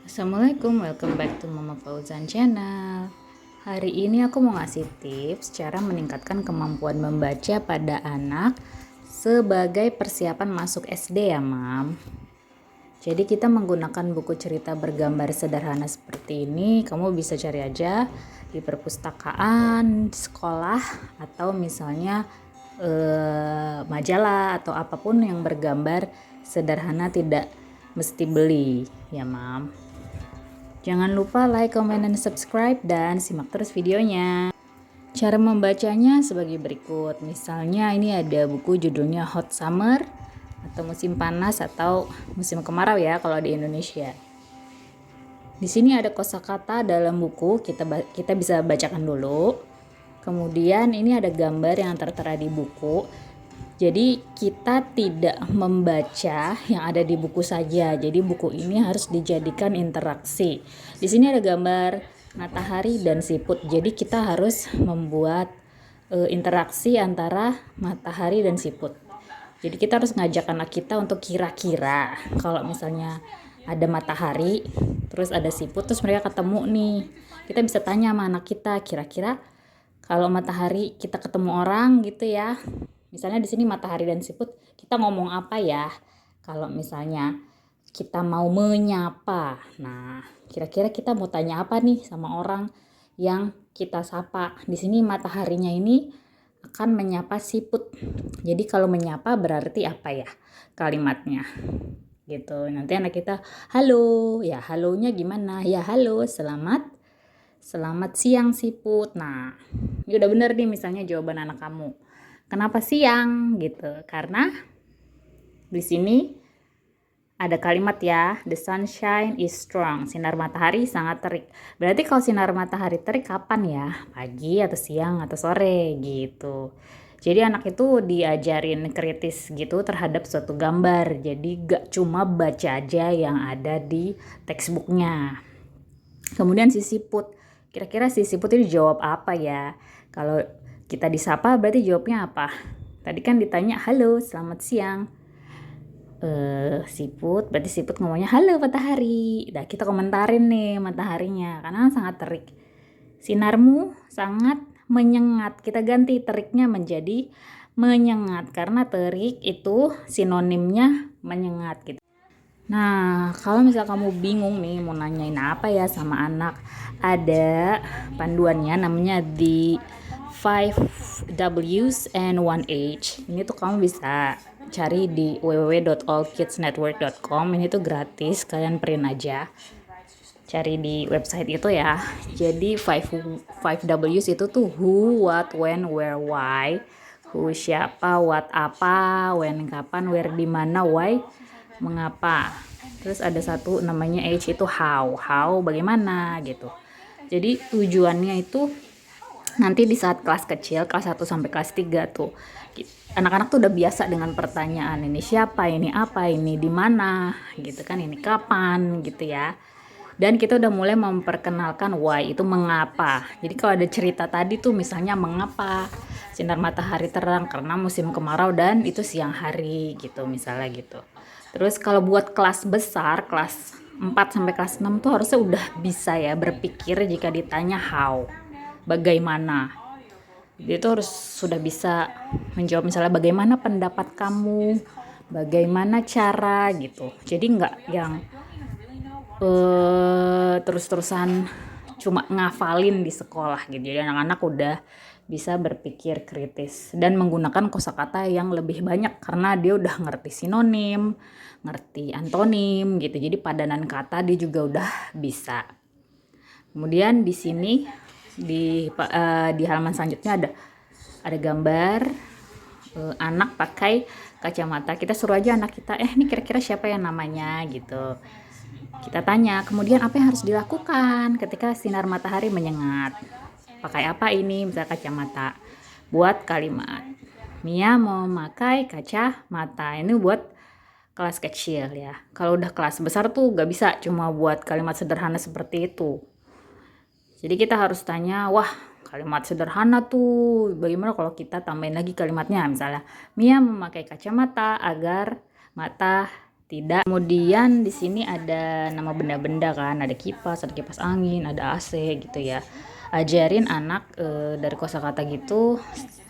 Assalamualaikum, welcome back to Mama Fauzan Channel. Hari ini aku mau ngasih tips cara meningkatkan kemampuan membaca pada anak sebagai persiapan masuk SD ya, Mam. Jadi kita menggunakan buku cerita bergambar sederhana seperti ini. Kamu bisa cari aja di perpustakaan, di sekolah, atau misalnya majalah atau apapun yang bergambar sederhana, tidak mesti beli ya, Mam. Jangan lupa like, comment, dan subscribe, dan simak terus videonya. Cara membacanya sebagai berikut. Misalnya ini ada buku judulnya Hot Summer atau musim panas atau musim kemarau ya kalau di Indonesia. Di sini ada kosakata dalam buku, kita bisa bacakan dulu. Kemudian ini ada gambar yang tertera di buku. Jadi kita tidak membaca yang ada di buku saja. Jadi buku ini harus dijadikan interaksi. Di sini ada gambar matahari dan siput. Jadi kita harus membuat interaksi antara matahari dan siput. Jadi kita harus ngajak anak kita untuk kira-kira kalau misalnya ada matahari, terus ada siput, terus mereka ketemu nih. Kita bisa tanya sama anak kita, kira-kira kalau matahari kita ketemu orang gitu ya. Misalnya di sini matahari dan siput, kita ngomong apa ya? Kalau misalnya kita mau menyapa. Nah, kira-kira kita mau tanya apa nih sama orang yang kita sapa? Di sini mataharinya ini akan menyapa siput. Jadi kalau menyapa berarti apa ya kalimatnya? Gitu. Nanti anak kita, halo. Ya, halonya gimana? Ya, halo, Selamat siang siput. Nah, ini udah bener nih misalnya jawaban anak kamu. Kenapa siang gitu? Karena di sini ada kalimat ya, the sunshine is strong. Sinar matahari sangat terik. Berarti kalau sinar matahari terik kapan ya? Pagi atau siang atau sore gitu. Jadi anak itu diajarin kritis gitu terhadap suatu gambar. Jadi gak cuma baca aja yang ada di textbooknya. Kemudian si siput. Kira-kira si siput ini jawab apa ya? Kalau kita disapa berarti jawabnya apa? Tadi kan ditanya, halo, selamat siang. Siput, berarti siput ngomongnya, halo matahari. Nah, kita komentarin nih mataharinya, karena sangat terik. Sinarmu sangat menyengat. Kita ganti teriknya menjadi menyengat, karena terik itu sinonimnya menyengat gitu. Nah, kalau misal kamu bingung nih mau nanyain apa ya sama anak, ada panduannya namanya The 5 W's and 1 H. Ini tuh kamu bisa cari di www.allkidsnetwork.com. Ini tuh gratis, kalian print aja. Cari di website itu ya. Jadi 5 W's itu tuh who, what, when, where, why. Who siapa, what apa, when kapan, where di mana, why mengapa. Terus ada satu namanya H itu how bagaimana gitu. Jadi tujuannya itu nanti di saat kelas kecil, kelas 1 sampai kelas 3 tuh anak-anak tuh udah biasa dengan pertanyaan, ini siapa, ini apa, ini di mana gitu kan, ini kapan gitu ya. Dan kita udah mulai memperkenalkan why, itu mengapa. Jadi kalau ada cerita tadi tuh misalnya mengapa sinar matahari terang, karena musim kemarau dan itu siang hari gitu misalnya gitu. Terus kalau buat kelas besar, kelas 4 sampai kelas 6 tuh harusnya udah bisa ya berpikir jika ditanya how, bagaimana. Dia tuh harus sudah bisa menjawab misalnya bagaimana pendapat kamu, bagaimana cara gitu. Jadi nggak yang terus-terusan cuma ngafalin di sekolah gitu. Jadi anak-anak udah bisa berpikir kritis dan menggunakan kosakata yang lebih banyak karena dia udah ngerti sinonim, ngerti antonim gitu. Jadi padanan kata dia juga udah bisa. Kemudian di sini di halaman selanjutnya ada gambar anak pakai kacamata. Kita suruh aja anak kita, ini kira-kira siapa yang namanya gitu. Kita tanya, kemudian apa yang harus dilakukan ketika sinar matahari menyengat? Pakai apa ini? Misalnya kacamata. Buat kalimat. Mia mau memakai kacamata. Ini buat kelas kecil ya. Kalau udah kelas besar tuh gak bisa cuma buat kalimat sederhana seperti itu. Jadi kita harus tanya, wah kalimat sederhana tuh. Bagaimana kalau kita tambahin lagi kalimatnya? Misalnya, Mia memakai kacamata agar mata tidak. Kemudian di sini ada nama benda-benda kan, ada kipas angin, ada AC gitu ya. Ajarin anak dari kosakata gitu,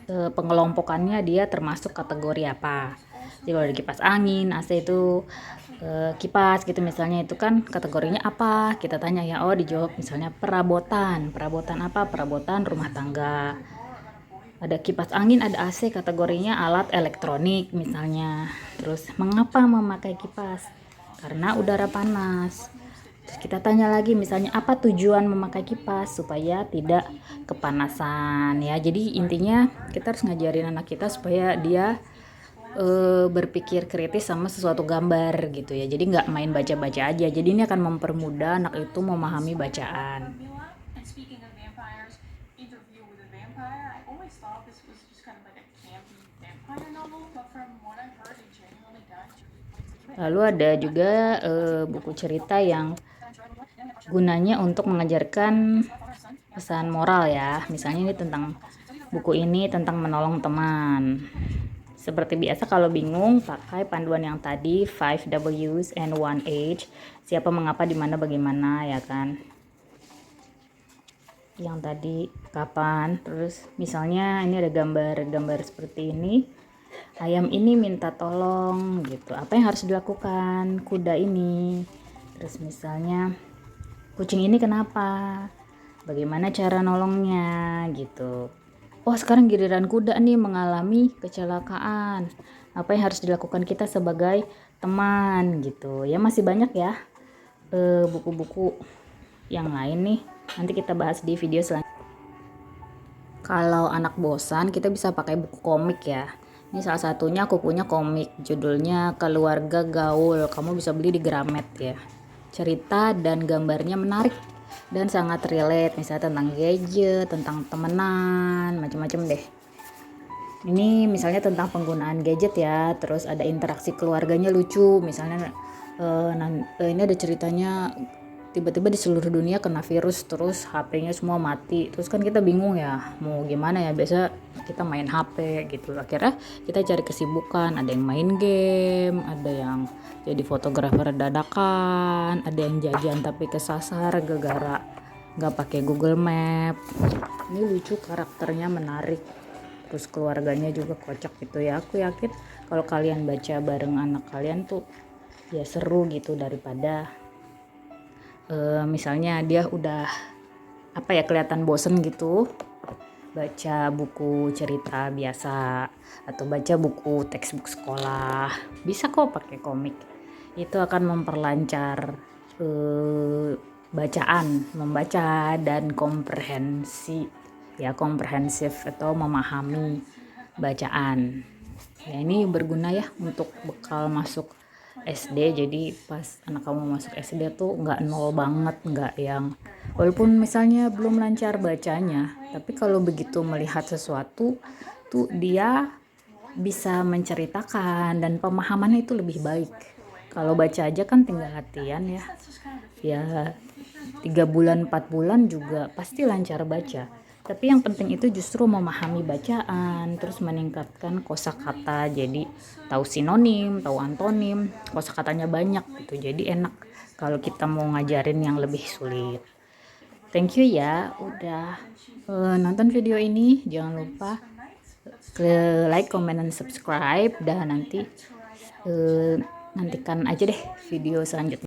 pengelompokannya dia termasuk kategori apa. Jadi kalau ada kipas angin, AC itu kipas gitu misalnya, itu kan kategorinya apa, kita tanya ya. Oh, dijawab misalnya perabotan apa, perabotan rumah tangga. Ada kipas angin, ada AC, kategorinya alat elektronik misalnya. Terus mengapa memakai kipas? Karena udara panas. Terus kita tanya lagi misalnya, apa tujuan memakai kipas? Supaya tidak kepanasan ya. Jadi intinya kita harus ngajarin anak kita supaya dia berpikir kritis sama sesuatu gambar gitu ya. Jadi nggak main baca-baca aja. Jadi ini akan mempermudah anak itu memahami bacaan. Lalu ada juga buku cerita yang gunanya untuk mengajarkan pesan moral ya. Misalnya ini tentang buku ini tentang menolong teman. Seperti biasa kalau bingung pakai panduan yang tadi 5 W's and 1 H. Siapa, mengapa, di mana, bagaimana ya kan. Yang tadi kapan, terus misalnya ini ada gambar seperti ini. Ayam ini minta tolong gitu. Apa yang harus dilakukan kuda ini? Terus misalnya kucing ini kenapa? Bagaimana cara nolongnya gitu. Oh, sekarang giliran kuda nih mengalami kecelakaan. Apa yang harus dilakukan kita sebagai teman gitu. Ya masih banyak ya buku-buku yang lain nih. Nanti kita bahas di video selanjutnya. Kalau anak bosan, kita bisa pakai buku komik ya. Ini salah satunya, aku punya komik judulnya Keluarga Gaul. Kamu bisa beli di Gramet ya. Cerita dan gambarnya menarik dan sangat relate, misalnya tentang gadget, tentang temenan, macam-macam deh. Ini misalnya tentang penggunaan gadget ya, terus ada interaksi keluarganya lucu, misalnya ini ada ceritanya tiba-tiba di seluruh dunia kena virus, terus HP-nya semua mati, terus kan kita bingung ya mau gimana ya, biasa kita main HP gitu. Akhirnya kita cari kesibukan, ada yang main game, ada yang jadi fotografer dadakan, ada yang jajan tapi kesasar gara-gara nggak pakai Google Map. Ini lucu, karakternya menarik, terus keluarganya juga kocak gitu ya. Aku yakin kalau kalian baca bareng anak kalian tuh ya seru gitu, daripada misalnya dia udah kelihatan bosen gitu baca buku cerita biasa atau baca buku textbook sekolah. Bisa kok pakai komik, itu akan memperlancar bacaan, membaca dan komprehensif atau memahami bacaan ya. Ini berguna ya untuk bekal masuk SD. Jadi pas anak kamu masuk SD tuh nggak nol banget, nggak yang walaupun misalnya belum lancar bacanya, tapi kalau begitu melihat sesuatu tuh dia bisa menceritakan dan pemahamannya itu lebih baik. Kalau baca aja kan tinggal latihan ya 3 bulan 4 bulan juga pasti lancar baca. Tapi yang penting itu justru memahami bacaan, terus meningkatkan kosakata. Jadi tahu sinonim, tahu antonim, kosakatanya banyak gitu. Jadi enak kalau kita mau ngajarin yang lebih sulit. Thank you ya udah nonton video ini. Jangan lupa like, comment, dan subscribe. Dan nantikan aja deh video selanjutnya.